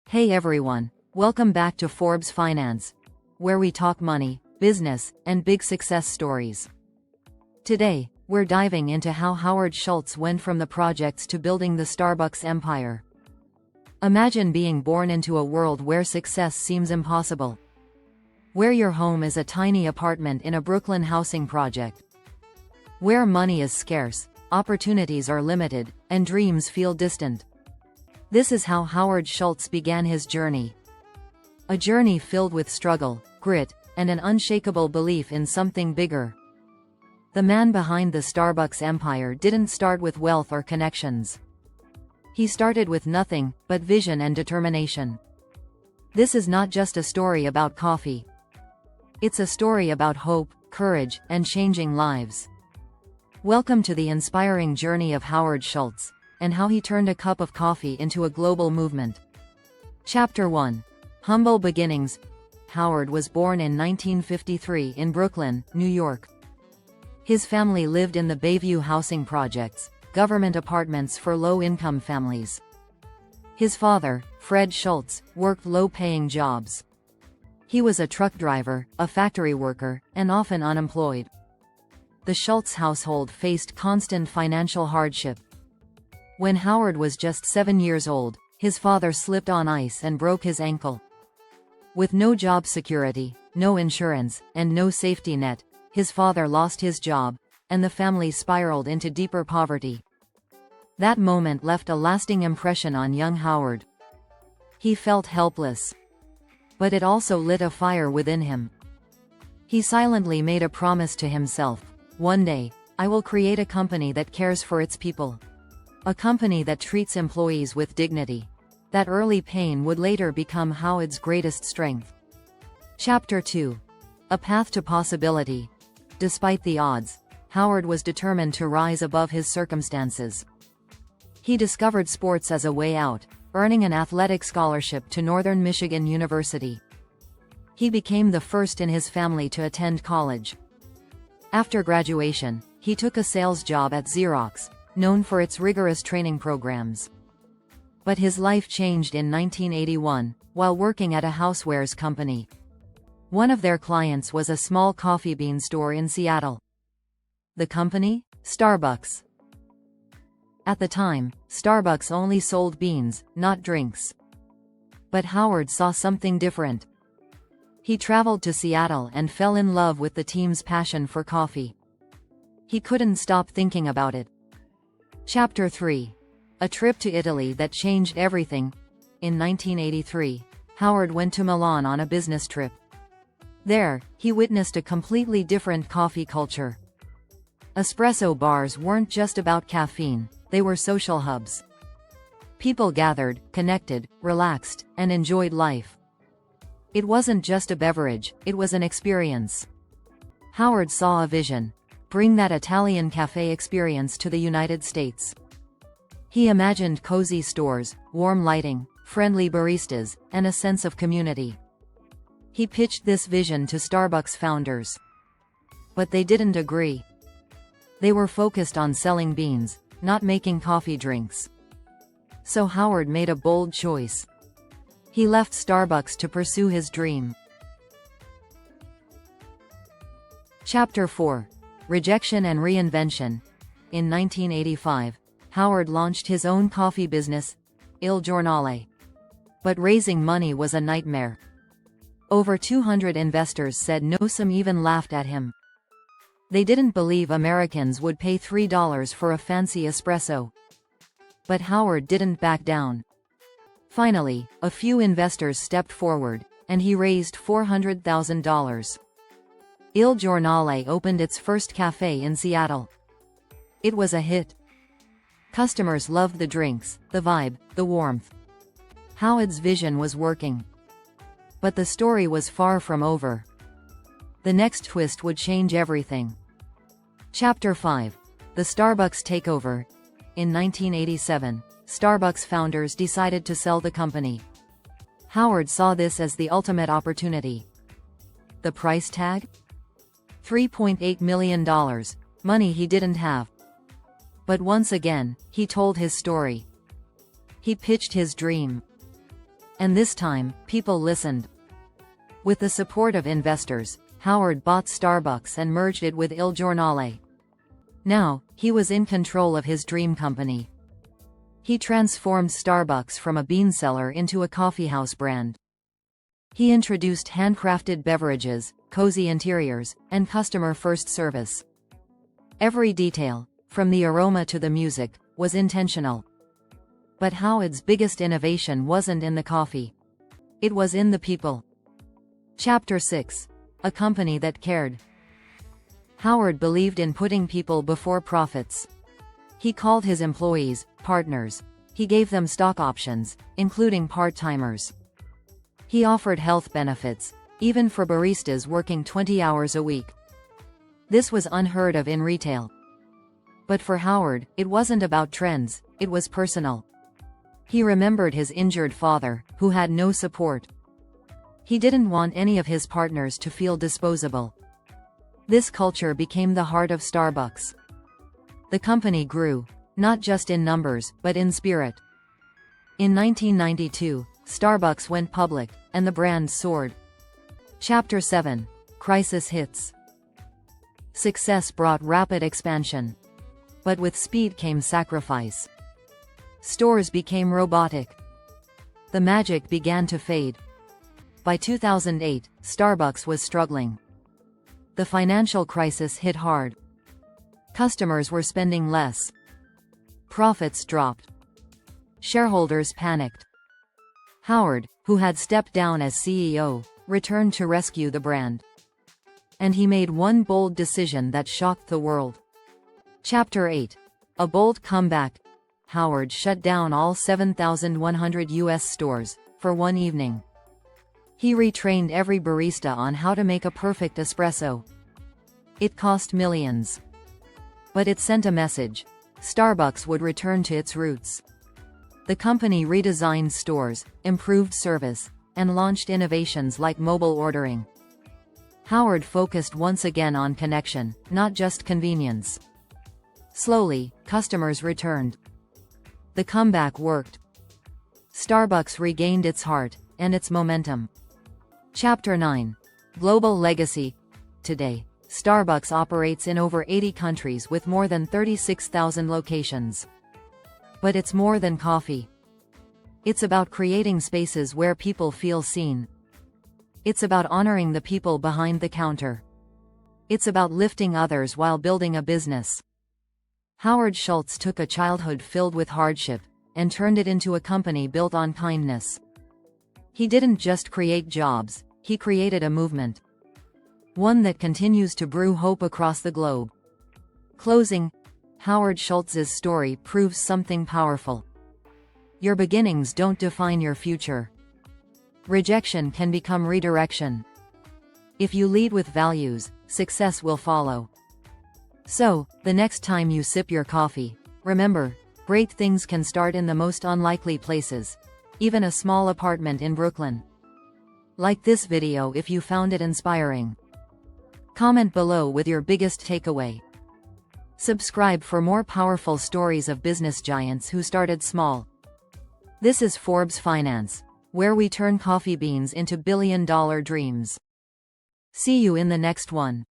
Hey everyone, welcome back to Forbes Finance, where we talk money, business, and big success stories. Today, we're diving into how Howard Schultz went from the projects to building the Starbucks empire. Imagine being born into a world where success seems impossible. Where your home is a tiny apartment in a Brooklyn housing project. Where money is scarce, opportunities are limited, and dreams feel distant. This is how Howard Schultz began his journey. A journey filled with struggle, grit, and an unshakable belief in something bigger. The man behind the Starbucks empire didn't start with wealth or connections. He started with nothing but vision and determination. This is not just a story about coffee. It's a story about hope, courage, and changing lives. Welcome to the inspiring journey of Howard Schultz, and how he turned a cup of coffee into a global movement. Chapter 1. Humble Beginnings. Howard was born in 1953 in Brooklyn, New York. His family lived in the Bayview housing projects, government apartments for low-income families. His father, Fred Schultz, worked low-paying jobs. He was a truck driver, a factory worker, and often unemployed. The Schultz household faced constant financial hardship. When Howard was just 7 years old, his father slipped on ice and broke his ankle. With no job security, no insurance, and no safety net, his father lost his job, and the family spiraled into deeper poverty. That moment left a lasting impression on young Howard. He felt helpless. But it also lit a fire within him. He silently made a promise to himself: one day, I will create a company that cares for its people. A company that treats employees with dignity. That early pain would later become Howard's greatest strength. Chapter 2. A Path to Possibility. Despite the odds, Howard was determined to rise above his circumstances. He discovered sports as a way out, earning an athletic scholarship to Northern Michigan University. He became the first in his family to attend college. After graduation, he took a sales job at Xerox, known for its rigorous training programs. But his life changed in 1981, while working at a housewares company. One of their clients was a small coffee bean store in Seattle. The company? Starbucks. At the time, Starbucks only sold beans, not drinks. But Howard saw something different. He traveled to Seattle and fell in love with the team's passion for coffee. He couldn't stop thinking about it. Chapter 3. A Trip to Italy That Changed Everything. In 1983, Howard went to Milan on a business trip. There, he witnessed a completely different coffee culture. Espresso bars weren't just about caffeine, they were social hubs. People gathered, connected, relaxed, and enjoyed life. It wasn't just a beverage, it was an experience. Howard saw a vision: bring that Italian cafe experience to the United States. He imagined cozy stores, warm lighting, friendly baristas, and a sense of community. He pitched this vision to Starbucks founders. But they didn't agree. They were focused on selling beans, not making coffee drinks. So Howard made a bold choice. He left Starbucks to pursue his dream. Chapter 4. Rejection and Reinvention. In 1985, Howard launched his own coffee business, Il Giornale. But raising money was a nightmare. Over 200 investors said no, some even laughed at him. They didn't believe Americans would pay $3 for a fancy espresso. But Howard didn't back down. Finally, a few investors stepped forward, and he raised $400,000. Il Giornale opened its first cafe in Seattle. It was a hit. Customers loved the drinks, the vibe, the warmth. Howard's vision was working. But the story was far from over. The next twist would change everything. Chapter 5. The Starbucks Takeover. In 1987, Starbucks founders decided to sell the company. Howard saw this as the ultimate opportunity. The price tag? $3.8 million, money he didn't have. But once again, he told his story. He pitched his dream. And this time, people listened. With the support of investors, Howard bought Starbucks and merged it with Il Giornale. Now, he was in control of his dream company. He transformed Starbucks from a bean seller into a coffeehouse brand. He introduced handcrafted beverages, cozy interiors, and customer-first service. Every detail, from the aroma to the music, was intentional. But Howard's biggest innovation wasn't in the coffee. It was in the people. Chapter 6. A company that cared. Howard believed in putting people before profits. He called his employees partners. He gave them stock options, including part-timers. He offered health benefits, even for baristas working 20 hours a week. This was unheard of in retail. But for Howard, it wasn't about trends, it was personal. He remembered his injured father, who had no support. He didn't want any of his partners to feel disposable. This culture became the heart of Starbucks. The company grew, not just in numbers, but in spirit. In 1992, Starbucks went public, and the brand soared. Chapter 7. Crisis hits. Success brought rapid expansion. But with speed came sacrifice. Stores became robotic. The magic began to fade. By 2008, Starbucks was struggling. The financial crisis hit hard. Customers were spending less. Profits dropped. Shareholders panicked. Howard, who had stepped down as CEO, returned to rescue the brand. And he made one bold decision that shocked the world. Chapter 8. A bold comeback. Howard shut down all 7,100 U.S. stores, for one evening. He retrained every barista on how to make a perfect espresso. It cost millions. But it sent a message. Starbucks would return to its roots. The company redesigned stores, improved service, and launched innovations like mobile ordering. Howard focused once again on connection, not just convenience. Slowly, customers returned. The comeback worked. Starbucks regained its heart, and its momentum. Chapter 9. Global legacy. Today, Starbucks operates in over 80 countries with more than 36,000 locations. But it's more than coffee. It's about creating spaces where people feel seen. It's about honoring the people behind the counter. It's about lifting others while building a business. Howard Schultz took a childhood filled with hardship, and turned it into a company built on kindness. He didn't just create jobs, he created a movement. One that continues to brew hope across the globe. Closing. Howard Schultz's story proves something powerful. Your beginnings don't define your future. Rejection can become redirection. If you lead with values, success will follow. So, the next time you sip your coffee, remember, great things can start in the most unlikely places. Even a small apartment in Brooklyn. Like this video if you found it inspiring. Comment below with your biggest takeaway. Subscribe for more powerful stories of business giants who started small. This is Forbes Finance, where we turn coffee beans into billion-dollar dreams. See you in the next one.